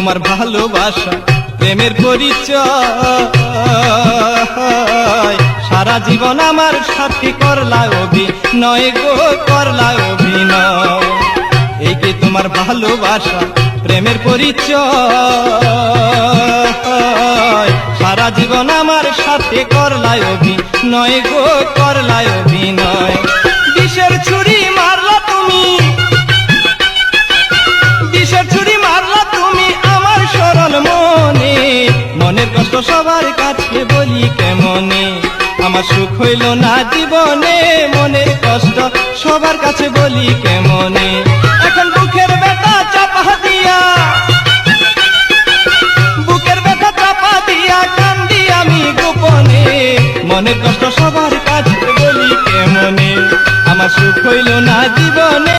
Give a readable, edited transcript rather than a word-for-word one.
তোমার ভালোবাসা প্রেমের পরিচয়, সারা জীবন আমার সাথে করলা অভিনয় গো, করলা অভিনয়। এই কি তোমার ভালোবাসা প্রেমের পরিচয়, সারা জীবন আমার সাথে করলা অভিনয় গো, করলা অভিনয়। বিষের ছুরি মারলা তুমি, বিষের ছুরি মারলা তুমি আমার সরল মনে, মনের কষ্ট সবার কাছে বলি কেমনে, আমার সুখ হইল না জীবনে, মনের কষ্ট সবার কাছে বলি কেমনে। এখন বুকের ব্যথা চাপা দিয়া, বুকের ব্যথা চাপা দিয়া কান্দি আমি গোপনে, মনের কষ্ট সবার কাছে বলি কেমনে, আমার সুখ হইল না জীবনে,